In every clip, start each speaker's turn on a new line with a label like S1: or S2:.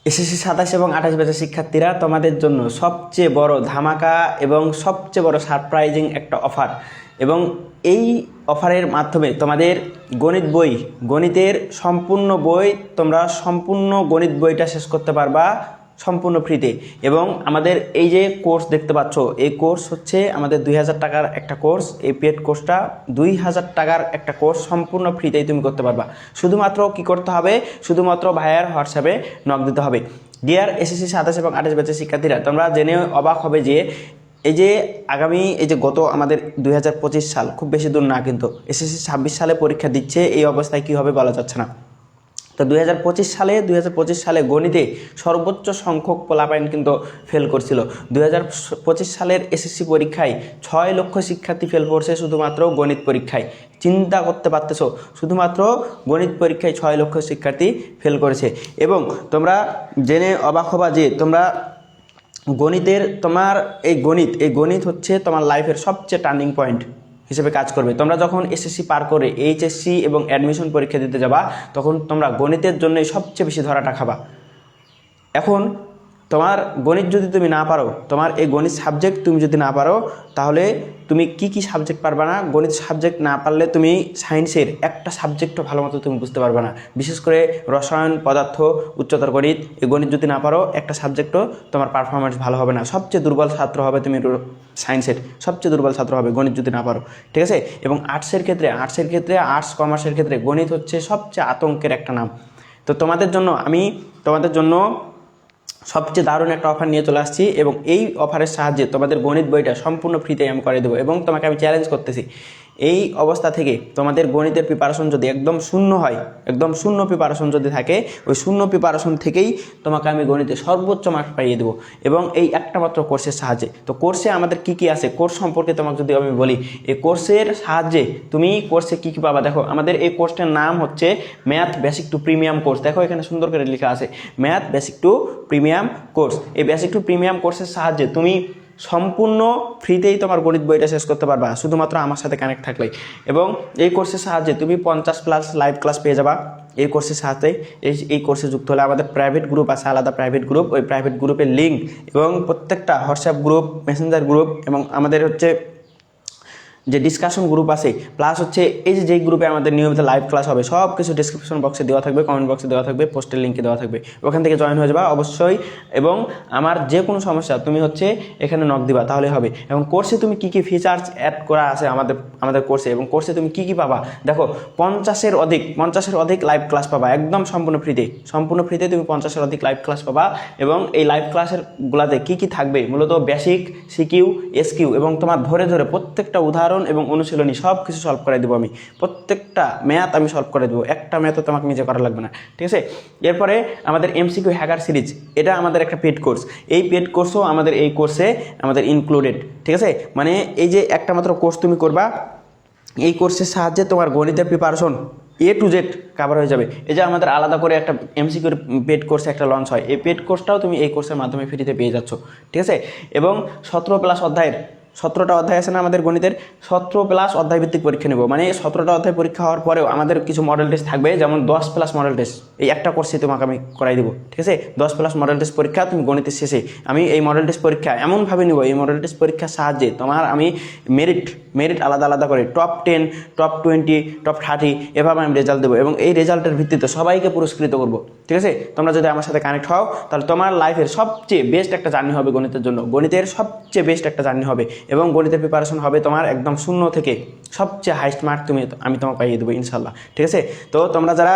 S1: SSC 27 এবং 28 ব্যাচের শিক্ষার্থীরা, তোমাদের জন্য সবচেয়ে বড় ধামাকা এবং সবচেয়ে বড় সারপ্রাইজিং একটা অফার। এবং এই অফারের মাধ্যমে তোমাদের গণিতের সম্পূর্ণ বই, তোমরা সম্পূর্ণ গণিত বইটা শেষ করতে পারবা সম্পূর্ণ ফ্রিতে। এবং আমাদের এই যে কোর্স দেখতে পাচ্ছ, এই কোর্স হচ্ছে আমাদের 2000 টাকার একটা কোর্স। এই পেড কোর্সটা 2000 টাকার একটা কোর্স, সম্পূর্ণ ফ্রিতেই তুমি করতে পারবা। শুধুমাত্র কি করতে হবে, শুধুমাত্র ভাইয়ার হোয়াটসঅ্যাপে নক দিতে হবে। ডিয়ার এসএসসি 27 এবং 28 ব্যাচের শিক্ষার্থীরা, তোমরা জেনে অবাক হবে যে এই যে আগামী এই যে আমাদের 2025 সাল, খুব বেশি দূর না, কিন্তু এসএসসি 26 সালে পরীক্ষা দিচ্ছে। এই অবস্থায় কি হবে বলা যাচ্ছে না। তো 2025 সালে গণিতে সর্বোচ্চ সংখ্যক পোলাপাইন কিন্তু ফেল করছিল। 2025 সালের এসএসসি পরীক্ষায় 6 লক্ষ শিক্ষার্থী ফেল করছে শুধুমাত্র গণিত পরীক্ষায়। চিন্তা করতে পারতেছো, শুধুমাত্র গণিত পরীক্ষায় 6 লক্ষ শিক্ষার্থী ফেল করেছে। এবং তোমরা জেনে অবাক হবা যে তোমরা তোমার এই গণিত হচ্ছে তোমার লাইফের সবচেয়ে টার্নিং পয়েন্ট হিসেবে কাজ করবে। তোমরা যখন এসএসসি পার করে এইচএসসি এবং অ্যাডমিশন পরীক্ষা দিতে যাবা, তখন তোমরা গণিতের জন্যই সবচেয়ে বেশি ধরাটা খাবা। এখন তোমার গণিত যদি তুমি না পারো, তোমার এই গণিত সাবজেক্ট তুমি যদি না পারো, তাহলে তুমি কি সাবজেক্ট পারবা না। গণিত সাবজেক্ট না পারলে তুমি সায়েন্সের একটা সাবজেক্টও ভালো মতো তুমি বুঝতে পারবে না। বিশেষ করে রসায়ন, পদার্থ, উচ্চতর গণিত, এই গণিত যদি না পারো, একটা সাবজেক্টও তোমার পারফরমেন্স ভালো হবে না। সবচেয়ে দুর্বল ছাত্র হবে তুমি সায়েন্সের, সবচেয়ে দুর্বল ছাত্র হবে গণিত যদি না পারো, ঠিক আছে। এবং আর্টস কমার্সের ক্ষেত্রে গণিত হচ্ছে সবচেয়ে আতঙ্কের একটা নাম। তো তোমাদের জন্য সবচেয়ে দারুণ একটা অফার নিয়ে চলে আসছি। এবং এই অফারের সাহায্যে তোমাদের গণিত বইটা সম্পূর্ণ ফ্রিতে আমি করে দেবো। এবং তোমাকে আমি চ্যালেঞ্জ করতেছি, এই অবস্থা থেকে তোমাদের গণিতের প্রিপারেশন যদি একদম শূন্য হয়, একদম শূন্য প্রিপারেশন যদি থাকে, ওই শূন্য প্রিপারেশন থেকেই তোমাকে আমি গণিতে সর্বোচ্চ মার্ক পাইয়ে দেবো। এবং এই একটা মাত্র কোর্সের সাহায্যে। তো কোর্সে আমাদের কি আছে, কোর্স সম্পর্কে তোমাকে যদি আমি বলি, এই কোর্সের সাহায্যে তুমি কোর্সে কী পাবা। দেখো, আমাদের এই কোর্সটার নাম হচ্ছে math basic to premium course. দেখো এখানে সুন্দর করে লেখা আছে math basic to premium course. এই বেসিক টু প্রিমিয়াম কোর্সের সাহায্যে তুমি সম্পূর্ণ ফ্রিতেই তোমার গণিত বইটা শেষ করতে পারবা, শুধুমাত্র আমার সাথে কানেক্ট থাকলেই। এবং এই কোর্সের সাহায্যে তুমি 50+ লাইভ ক্লাস পেয়ে যাবা। এই কোর্সের সাথে এই কোর্সে যুক্ত হলে আমাদের প্রাইভেট গ্রুপ আছে, আলাদা প্রাইভেট গ্রুপ। ওই প্রাইভেট গ্রুপের লিঙ্ক এবং প্রত্যেকটা হোয়াটসঅ্যাপ গ্রুপ, মেসেঞ্জার গ্রুপ এবং আমাদের হচ্ছে যে ডিসকাশন গ্রুপ আছে, প্লাস হচ্ছে এই যেই গ্রুপে আমাদের নিয়মিত লাইভ ক্লাস হবে, সব কিছু ডিসক্রিপশন বক্সে দেওয়া থাকবে, কমেন্ট বক্সে দেওয়া থাকবে, পোস্টের লিঙ্কে দেওয়া থাকবে। ওখান থেকে জয়েন হয়ে যাবা অবশ্যই। এবং আমার যে কোনো সমস্যা তুমি হচ্ছে এখানে নক দিবা, তাহলে হবে। এবং কোর্সে তুমি কী ফিচার্স অ্যাড করা আছে আমাদের কোর্সে, এবং কোর্সে তুমি কী পাবা। দেখো, 50-এর অধিক লাইভ ক্লাস পাবা একদম সম্পূর্ণ ফ্রিতে তুমি 50-এর অধিক লাইভ ক্লাস পাবা। এবং এই লাইভ ক্লাসের গুলাতে কী থাকবে, মূলত বেসিক, সিকিউ, এসকিউ এবং তোমার ধরে প্রত্যেকটা উদাহরণ এবং অনুশীলনী সব কিছু সলভ করে দেবো আমি। প্রত্যেকটা ম্যাথ আমি সলভ করে দেবো, একটা ম্যাথও তোমাকে নিজে করা লাগবে না, ঠিক আছে। এরপরে আমাদের এমসিকিউ হ্যাকার সিরিজ, এটা আমাদের একটা পেড কোর্স। এই পেড কোর্সও আমাদের এই কোর্সে ইনক্লুডেড, ঠিক আছে। মানে এই যে একটা মাত্র কোর্স তুমি করবা, এই কোর্সের সাহায্যে তোমার গণিতের preparation A to Z cover হয়ে যাবে। এই যে আমাদের আলাদা করে একটা এমসিকিউর পেড কোর্স একটা লঞ্চ হয়, এই পেড কোর্সটাও তুমি এই কোর্সের মাধ্যমে ফ্রিতে পেয়ে যাচ্ছ, ঠিক আছে। এবং 17টা অধ্যায় আছে না আমাদের গণিতের, 17+ অধ্যায় ভিত্তিক পরীক্ষা নেব। মানে 17টা অধ্যায় পরীক্ষা হওয়ার পরেও আমাদের কিছু মডেল টেস্ট থাকবে, যেমন 10+ মডেল টেস্ট। এই একটা কোর্সে তোমাকে আমি করাই দেবো, ঠিক আছে। 10+ মডেল টেস্ট পরীক্ষা তুমি গণিতের শেষে আমি এই মডেল টেস্ট পরীক্ষা এমনভাবে নিব, এই মডেল টেস্ট পরীক্ষার সাহায্যে তোমার আমি মেরিট আলাদা করে টপ 10, টপ 20, টপ 30 এভাবে আমি রেজাল্ট দেবো। এবং এই রেজাল্টের ভিত্তিতে সবাইকে পুরস্কৃত করবো, ঠিক আছে। তোমরা যদি আমার সাথে কানেক্ট হও, তাহলে তোমার লাইফের সবচেয়ে বেস্ট একটা জার্নি হবে গণিতের জন্য, গণিতের সবচেয়ে বেস্ট একটা জার্নি হবে। এবং গণিতের প্রিপারেশন হবে তোমার একদম শূন্য থেকে সবচেয়ে হাইস্ট মার্ক আমি তোমাকে পাইয়ে দেবো ইনশাল্লাহ, ঠিক আছে। তো তোমরা যারা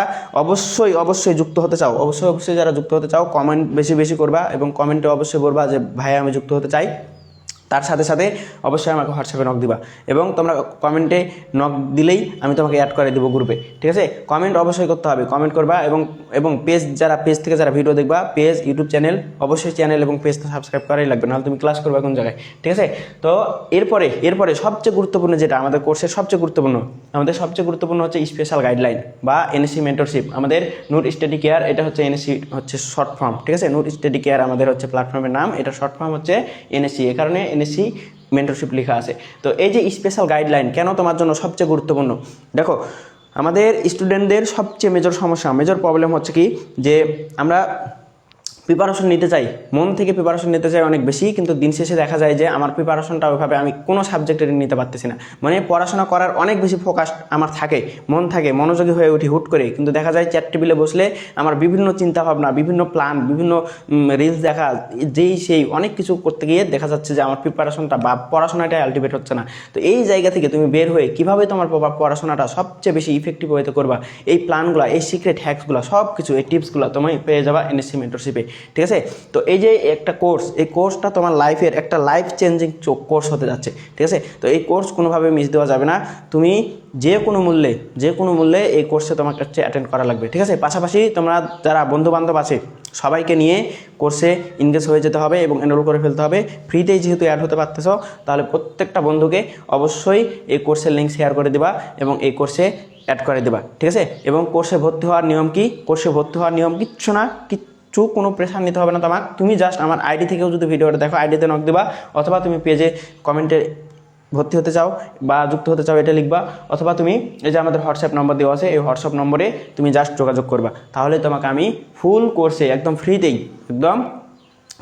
S1: অবশ্যই যুক্ত হতে চাও, অবশ্যই যারা যুক্ত হতে চাও, কমেন্ট বেশি করবা এবং কমেন্টে অবশ্যই বলবা যে ভাই আমি যুক্ত হতে চাই। তার সাথে অবশ্যই আমাকে হোয়াটসঅ্যাপে নক দিবা। এবং তোমরা কমেন্টে নক দিলেই আমি তোমাকে অ্যাড করে দেবো গ্রুপে, ঠিক আছে। কমেন্ট অবশ্যই করতে হবে, কমেন্ট করবা। এবং পেজ থেকে যারা ভিডিও দেখবা, পেজ, ইউটিউব চ্যানেল, অবশ্যই চ্যানেল এবং পেজটা সাবস্ক্রাইব করাই লাগবে, নাহলে তুমি ক্লাস করবা কোন জায়গায়, ঠিক আছে। তো এরপরে সবচেয়ে গুরুত্বপূর্ণ যেটা আমাদের কোর্সের সবচেয়ে গুরুত্বপূর্ণ হচ্ছে স্পেশাল গাইডলাইন বা এনএসসি মেন্টরশিপ। আমাদের নূর স্টাডি কেয়ার, এটা হচ্ছে এনএসসি হচ্ছে শর্ট ফর্ম, ঠিক আছে। নূর স্টাডি কেয়ার আমাদের হচ্ছে প্ল্যাটফর্মের নাম, এটা শর্ট ফর্ম হচ্ছে এনএসসি, এ কারণে এনএসসি মেন্টরশিপ লেখা আছে। তো এই যে স্পেশাল গাইডলাইন কেন তোমার জন্য সবচেয়ে গুরুত্বপূর্ণ, দেখো আমাদের স্টুডেন্টদের সবচেয়ে মেজর প্রবলেম হচ্ছে কি, যে আমরা প্রিপারেশন নিতে চাই, মন থেকে প্রিপারেশন নিতে চাই অনেক বেশি, কিন্তু দিন শেষে দেখা যায় যে আমার প্রিপারেশনটা ওইভাবে আমি কোনো সাবজেক্টের নিতে পারতেছি না। মানে পড়াশোনা করার অনেক বেশি ফোকাস আমার থাকে, মন থাকে, মনোযোগী হয়ে উঠি হুট করে, কিন্তু দেখা যায় চেয়ার টেবিলে বসলে আমার বিভিন্ন চিন্তাভাবনা, বিভিন্ন প্ল্যান, বিভিন্ন রিলস দেখা, যেই সেই অনেক কিছু করতে গিয়ে দেখা যাচ্ছে যে আমার প্রিপারেশনটা বা পড়াশোনাটাই আলটিমেট হচ্ছে না। তো এই জায়গা থেকে তুমি বের হয়ে কীভাবে তোমার পড়াশোনাটা সবচেয়ে বেশি ইফেক্টিভ হতে করবা, এই প্ল্যানগুলো, এই সিক্রেট হ্যাকসগুলো, সব কিছু, এই টিপসগুলো তুমি পেয়ে যাবা এনএসসি মেন্টরশিপে। ঠিক আছে, তো এই যে একটা কোর্স, এই কোর্সটা তোমার লাইফের একটা লাইফ চেঞ্জিং কোর্স হতে যাচ্ছে। ঠিক আছে, তো এই কোর্স কোনোভাবে মিস দেওয়া যাবে না, তুমি যে কোনো মূল্যে এই কোর্সে তোমার কাছে অ্যাটেন্ড করা লাগবে। ঠিক আছে, পাশাপাশি তোমরা যারা বন্ধুবান্ধব আছে সবাইকে নিয়ে কোর্সে ইনগেজ হয়ে যেতে হবে এবং এনরোল করে ফেলতে হবে। ফ্রিতেই যেহেতু অ্যাড হতে পারতেছো, তাহলে প্রত্যেকটা বন্ধুকে অবশ্যই এই কোর্সের লিঙ্ক শেয়ার করে দিবা এবং এই কোর্সে অ্যাড করে দেবা। ঠিক আছে, এবং কোর্সে ভর্তি হওয়ার নিয়ম কি? কোর্সে ভর্তি হওয়ার নিয়ম কিচ্ছু না, কোনো প্রেশার নিতে হবে না তোমার। তুমি জাস্ট আমার আইডি থেকেও যদি ভিডিওটা দেখো, আইডিতে নক দিবা, অথবা তুমি পেজে কমেন্টে ভর্তি হতে চাও বা যুক্ত হতে চাও এটা লিখবা, অথবা তুমি এই যে আমাদের হোয়াটসঅ্যাপ নম্বর দেওয়া আছে, এই হোয়াটসঅ্যাপ নম্বরে তুমি জাস্ট যোগাযোগ করবা, তাহলে তোমাকে আমি ফুল কোর্সে একদম ফ্রিতেই, একদম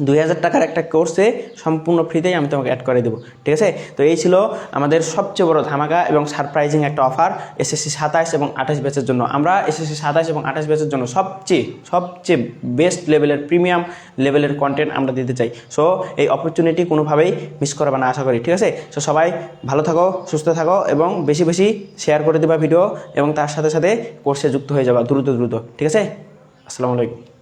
S1: 2000 টাকার একটা কোর্সে সম্পূর্ণ ফ্রিতেই আমি তোমাকে অ্যাড করে দেবো। ঠিক আছে, তো এই ছিল আমাদের সবচেয়ে বড় ধামাকা এবং সারপ্রাইজিং একটা অফার এসএসসি 27 এবং 28 ব্যাচের জন্য। আমরা এসএসসি 27 এবং 28 ব্যাচের জন্য সবচেয়ে বেস্ট লেভেলের, প্রিমিয়াম লেভেলের কন্টেন্ট আমরা দিতে চাই। সো এই অপরচুনিটি কোনোভাবেই মিস করবে না আশা করি। ঠিক আছে, সো সবাই ভালো থাকো, সুস্থ থাকো এবং বেশি বেশি শেয়ার করে দেবা ভিডিও, এবং তার সাথে সাথে কোর্সে যুক্ত হয়ে যাবা দ্রুত। ঠিক আছে, আসসালামু আলাইকুম।